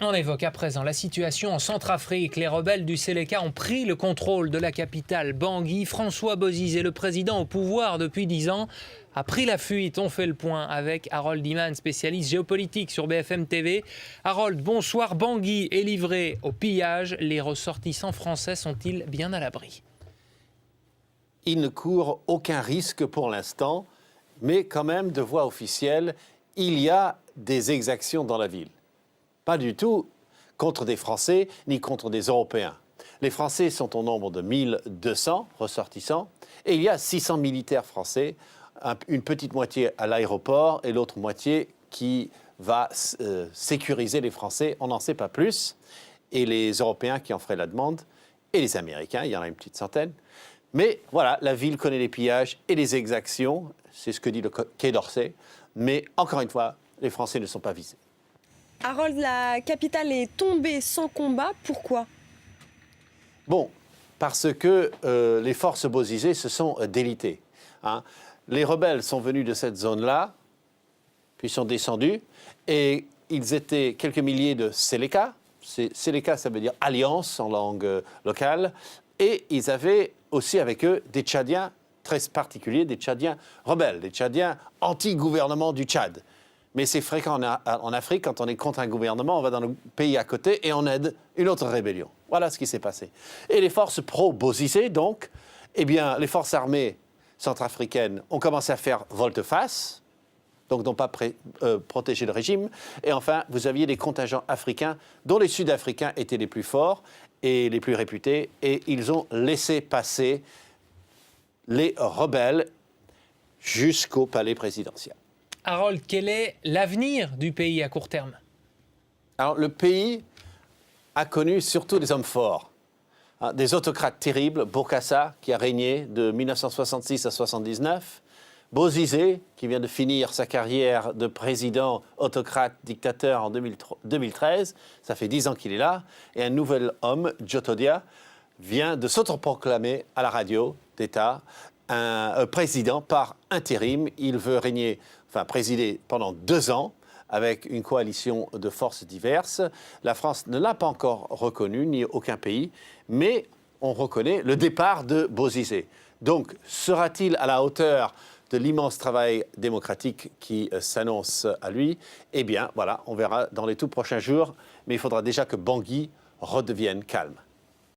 On évoque à présent la situation en Centrafrique. Les rebelles du Séléka ont pris le contrôle de la capitale Bangui. François Bozizé, le président au pouvoir depuis 10 ans, a pris la fuite. On fait le point avec Harold Iman, spécialiste géopolitique sur BFM TV. Harold, bonsoir. Bangui est livré au pillage. Les ressortissants français sont-ils bien à l'abri? Ils ne courent aucun risque pour l'instant, mais quand même, de voix officielle, il y a des exactions dans la ville. Pas du tout contre des Français ni contre des Européens. Les Français sont au nombre de 1200 ressortissants et il y a 600 militaires français, une petite moitié à l'aéroport et l'autre moitié qui va sécuriser les Français. On n'en sait pas plus. Et les Européens qui en feraient la demande et les Américains, il y en a une petite centaine. Mais voilà, la ville connaît les pillages et les exactions, c'est ce que dit le Quai d'Orsay. Mais encore une fois, les Français ne sont pas visés. Harold, la capitale est tombée sans combat. Pourquoi? Bon, parce que les forces Bozizé se sont délitées. Hein. Les rebelles sont venus de cette zone-là, puis sont descendus, et ils étaient quelques milliers de Séléka. Séléka, ça veut dire alliance en langue locale. Et ils avaient aussi avec eux des Tchadiens très particuliers, des Tchadiens rebelles, des Tchadiens anti-gouvernement du Tchad. Mais c'est fréquent en Afrique, quand on est contre un gouvernement, on va dans le pays à côté et on aide une autre rébellion. Voilà ce qui s'est passé. Et les forces pro-Bozizé, donc, eh bien, les forces armées centrafricaines ont commencé à faire volte-face, donc n'ont pas protégé le régime. Et enfin, vous aviez des contingents africains, dont les Sud-Africains étaient les plus forts et les plus réputés, et ils ont laissé passer les rebelles jusqu'au palais présidentiel. Harold, quel est l'avenir du pays à court terme? Alors, le pays a connu surtout des hommes forts, hein, des autocrates terribles. Bokassa, qui a régné de 1966 à 1979. Bozizé, qui vient de finir sa carrière de président autocrate dictateur en 2013. Ça fait 10 ans qu'il est là. Et un nouvel homme, Jotodia, vient de s'autoproclamer à la radio d'État un président par intérim. Il veut présider pendant 2 ans avec une coalition de forces diverses. La France ne l'a pas encore reconnu, ni aucun pays, mais on reconnaît le départ de Bozizé. Donc, sera-t-il à la hauteur de l'immense travail démocratique qui s'annonce à lui? Eh bien, voilà, on verra dans les tout prochains jours, mais il faudra déjà que Bangui redevienne calme.